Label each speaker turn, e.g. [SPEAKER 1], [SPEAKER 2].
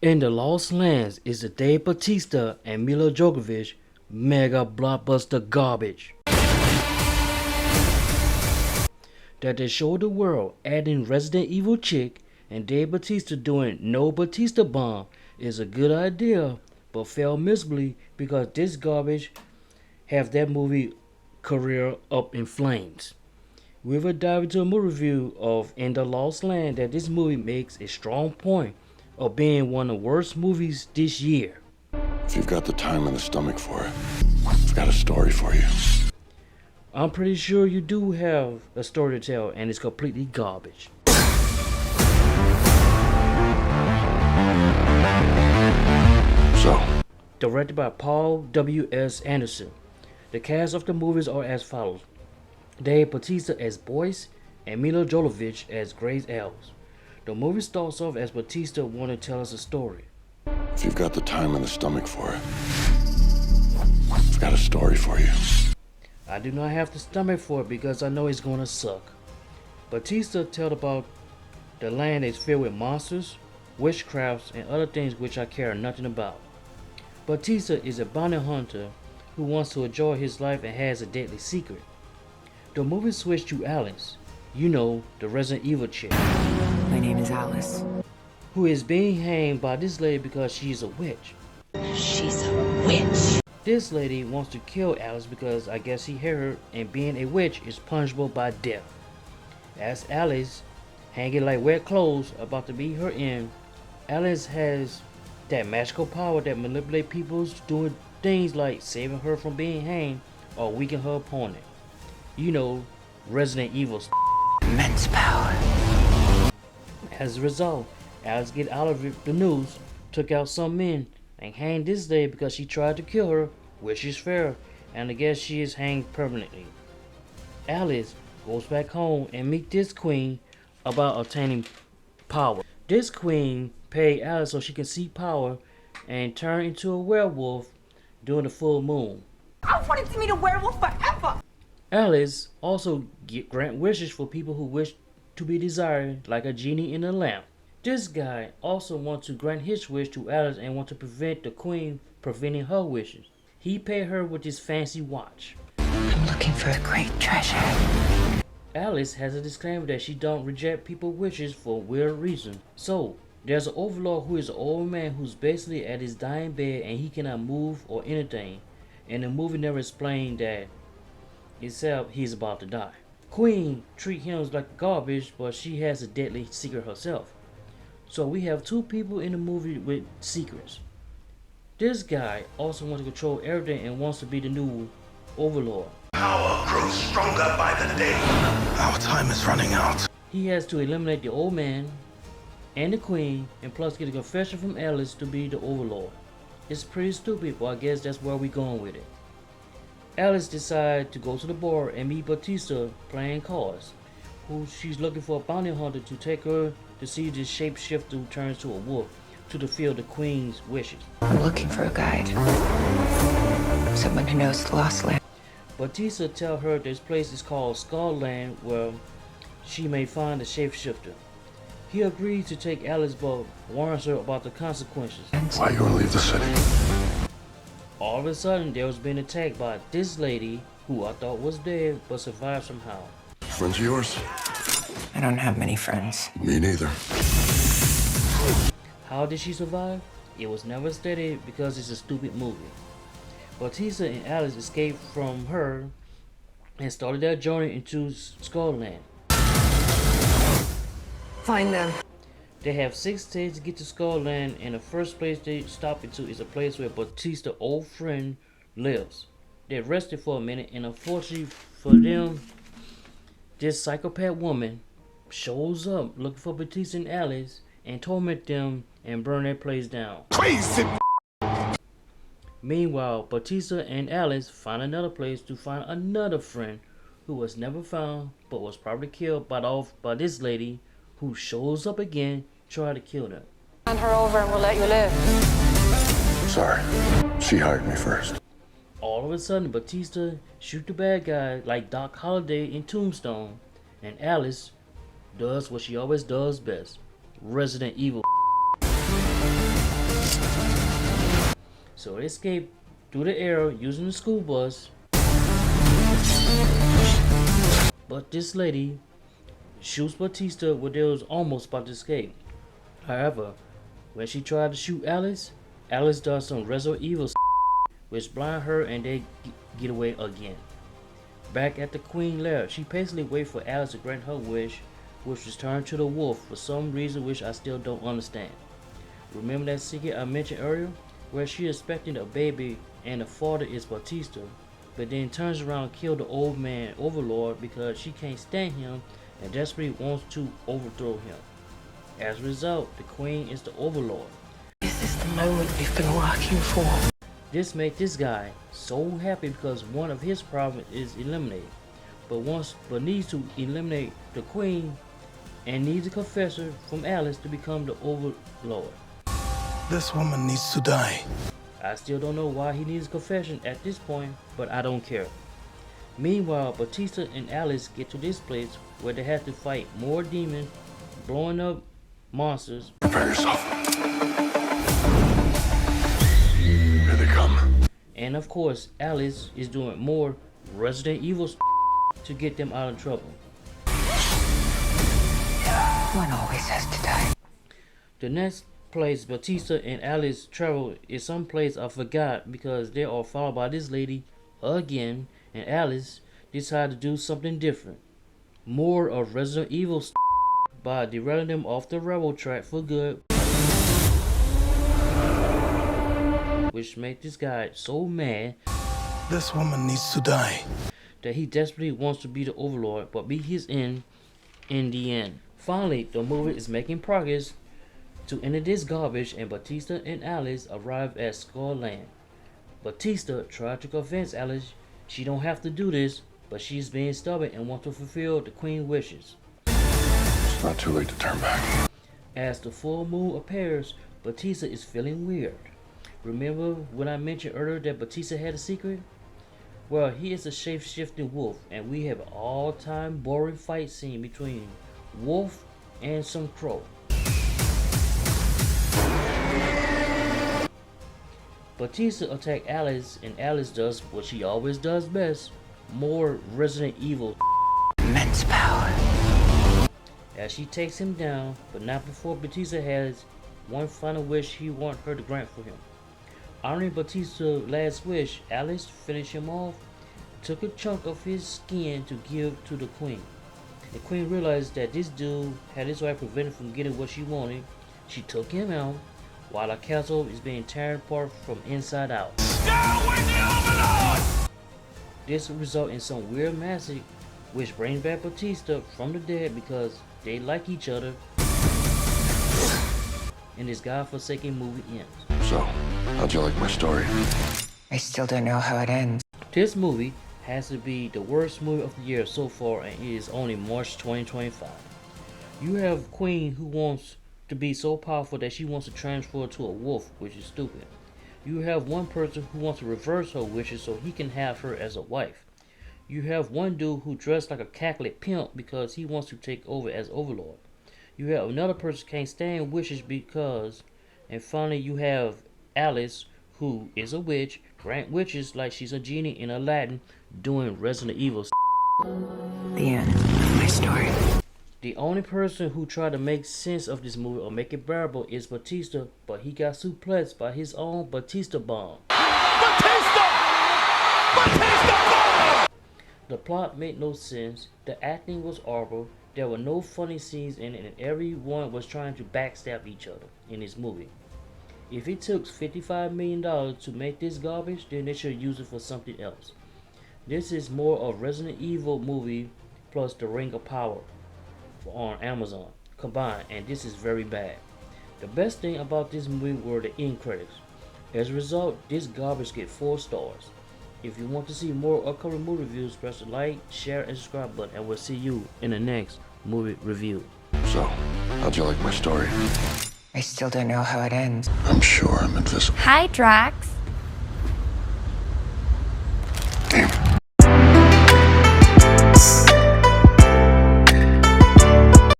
[SPEAKER 1] In the Lost Lands is the day Bautista and Mila Jovovich mega blockbuster garbage that they show the world, adding Resident Evil chick and Dave Bautista doing no Bautista bomb is a good idea, but failed miserably because this garbage have that movie career up in flames. We will dive into a movie review of In the Lost Land that this movie makes a strong point of being one of the worst movies this year.
[SPEAKER 2] If you've got the time and the stomach for it, I've got a story for you.
[SPEAKER 1] I'm pretty sure you do have a story to tell and it's completely garbage.
[SPEAKER 2] So,
[SPEAKER 1] Directed by Paul W.S. Anderson. The cast of the movies are as follows. Dave Bautista as Boyce and Mila Jovovich as Gray Alys. The movie starts off as Bautista wanting to tell us a story.
[SPEAKER 2] if you've got the time and the stomach for it, I've got a story for you.
[SPEAKER 1] I do not have the stomach for it because I know it's gonna suck. Bautista tells about the land is filled with monsters, witchcrafts, and other things which I care nothing about. Bautista is a bounty hunter who wants to enjoy his life and has a deadly secret. The movie switched to Alys, you know, the Resident Evil chick,
[SPEAKER 3] My name is Alice.
[SPEAKER 1] who is being hanged by this lady because she's a witch.
[SPEAKER 3] She's a witch.
[SPEAKER 1] This lady wants to kill Alys because I guess she heard her, and being a witch is punishable by death. As Alys, hanging like wet clothes, about to be her end, Alys has that magical power that manipulates people doing things like saving her from being hanged or weaken her opponent. You know, Resident Evil.
[SPEAKER 3] Immense power.
[SPEAKER 1] As a result, Alys get out of the news, took out some men, and hanged this lady because she tried to kill her, which is fair, and I guess she is hanged permanently. Alys goes back home and meet this queen about obtaining power. This queen paid Alys so she can see power and turn into a werewolf during the full moon.
[SPEAKER 4] I wanted to meet a werewolf forever.
[SPEAKER 1] Alys also grant wishes for people who wish to be desired, like a genie in a lamp. This guy also wants to grant his wish to Alys and want to prevent the queen preventing her wishes. He paid her with his fancy watch.
[SPEAKER 3] I'm looking for a great treasure.
[SPEAKER 1] Alys has a disclaimer that she don't reject people's wishes for weird reasons. So, there's an overlord who is an old man who's basically at his dying bed and he cannot move or anything. And the movie never explained that, except he's about to die. Queen treat him like garbage, but she has a deadly secret herself. So we have two people in the movie with secrets. This guy also wants to control everything and wants to be the new overlord.
[SPEAKER 5] Power grows stronger by the day. Our time is running out.
[SPEAKER 1] He has to eliminate the old man and the queen, and plus get a confession from Alys to be the overlord. It's pretty stupid, but I guess that's where we're going with it. Alys decides to go to the bar and meet Bautista playing cards, who she's looking for a bounty hunter to take her to see this shapeshifter who turns to a wolf to fulfill the queen's wishes.
[SPEAKER 3] I'm looking for a guide. Someone who knows the Lost Land.
[SPEAKER 1] Bautista tells her this place is called Skullland where she may find the shapeshifter. He agrees to take Alys but warns her about the consequences.
[SPEAKER 2] Why you want to leave the city?
[SPEAKER 1] All of a sudden there was been attacked by this lady who I thought was dead but survived somehow.
[SPEAKER 2] Friends of yours?
[SPEAKER 3] I don't have many friends.
[SPEAKER 2] Me neither.
[SPEAKER 1] How did she survive? It was never stated because it's a stupid movie. Bautista and Alys escaped from her and started their journey into Skullland.
[SPEAKER 4] Find them.
[SPEAKER 1] They have 6 days to get to Skullland, and the first place they stop into is a place where Bautista's old friend lives. They rested for a minute, and unfortunately for them, this psychopath woman shows up looking for Bautista and Alys and torment them and burn their place down.
[SPEAKER 5] Crazy.
[SPEAKER 1] Meanwhile, Bautista and Alys find another place to find another friend who was never found but was probably killed by this lady who shows up again trying to kill them.
[SPEAKER 4] Hand her over and we'll let you live.
[SPEAKER 2] Sorry. She hired me first.
[SPEAKER 1] All of a sudden, Bautista shoot the bad guy like Doc Holliday in Tombstone, and Alys does what she always does best: Resident Evil. So they escape through the air using the school bus. But this lady shoots Bautista where they was almost about to escape. However, when she tried to shoot Alys, Alys does some Resident Evil which blind her and they get away again. Back at the Queen lair, she patiently waits for Alys to grant her wish, which was turned to the wolf for some reason which I still don't understand. Remember that secret I mentioned earlier, where she is expecting a baby and the father is Bautista, but then turns around and kills the old man Overlord because she can't stand him and desperately wants to overthrow him. As a result, the Queen is the Overlord.
[SPEAKER 3] This is the moment we've been working for.
[SPEAKER 1] This made this guy so happy because one of his problems is eliminated, but needs to eliminate the Queen and needs a confessor from Alys to become the Overlord.
[SPEAKER 5] This woman needs to die.
[SPEAKER 1] I still don't know why he needs a confession at this point, but I don't care. Meanwhile, Bautista and Alys get to this place where they have to fight more demons, blowing up monsters.
[SPEAKER 2] Prepare yourself. Here they come.
[SPEAKER 1] And of course, Alys is doing more Resident Evil to get them out of trouble.
[SPEAKER 3] One always has to die.
[SPEAKER 1] The next place Bautista and Alys travel is some place I forgot because they are followed by this lady again, and Alys decided to do something different. More of Resident Evil by derailing them off the railroad track for good, which made this guy so mad
[SPEAKER 5] This woman needs to die.
[SPEAKER 1] that he desperately wants to be the Overlord, but be his end in the end. Finally, the movie is making progress to enter this garbage, and Bautista and Alys arrive at Skull Land. Bautista tried to convince Alys she don't have to do this, but she's being stubborn and wants to fulfill the Queen's wishes.
[SPEAKER 2] It's not too late to turn back.
[SPEAKER 1] As the full moon appears, Bautista is feeling weird. Remember when I mentioned earlier that Bautista had a secret? Well, he is a shape-shifting wolf, and we have an all-time boring fight scene between wolf and some crow. Bautista attacks Alys, and Alys does what she always does best, more Resident Evil
[SPEAKER 3] Immense power.
[SPEAKER 1] as she takes him down, but not before Bautista has one final wish he wants her to grant for him. Honoring Bautista's last wish, Alys finished him off, took a chunk of his skin to give to the Queen. The Queen realized that this dude had his wife prevented from getting what she wanted. She took him out, while the castle is being torn apart from inside out.
[SPEAKER 5] Down with the Overlord!
[SPEAKER 1] This will result in some weird magic, which brings back Bautista from the dead because they like each other, and this godforsaken movie ends.
[SPEAKER 2] So, how'd you like my story?
[SPEAKER 3] I still don't know how it ends.
[SPEAKER 1] This movie has to be the worst movie of the year so far, and it is only March 2025. You have Queen who wants to be so powerful that she wants to transfer to a wolf, which is stupid. You have one person who wants to reverse her wishes so he can have her as a wife. You have one dude who dressed like a Catholic pimp because he wants to take over as Overlord. You have another person who can't stand wishes because, and finally you have Alys, who is a witch, grant wishes like she's a genie in Aladdin, doing Resident Evil.
[SPEAKER 3] The end of my story.
[SPEAKER 1] The only person who tried to make sense of this movie or make it bearable is Bautista, but he got suplexed by his own Bautista bomb.
[SPEAKER 5] Bautista! Bautista bomb!
[SPEAKER 1] The plot made no sense, the acting was horrible, there were no funny scenes in it, and everyone was trying to backstab each other in this movie. If it took $55 million to make this garbage, then they should use it for something else. This is more of Resident Evil movie plus The Ring of Power on Amazon combined, and this is very bad. The best thing about this movie were the end credits. As a result, this garbage gets 4 stars. If you want to see more upcoming movie reviews, press the like, share, and subscribe button, and we'll see you in the next movie review.
[SPEAKER 2] So, how'd you like my story?
[SPEAKER 3] I still don't know how it ends.
[SPEAKER 2] I'm sure I'm invisible.
[SPEAKER 6] Hi, Drax.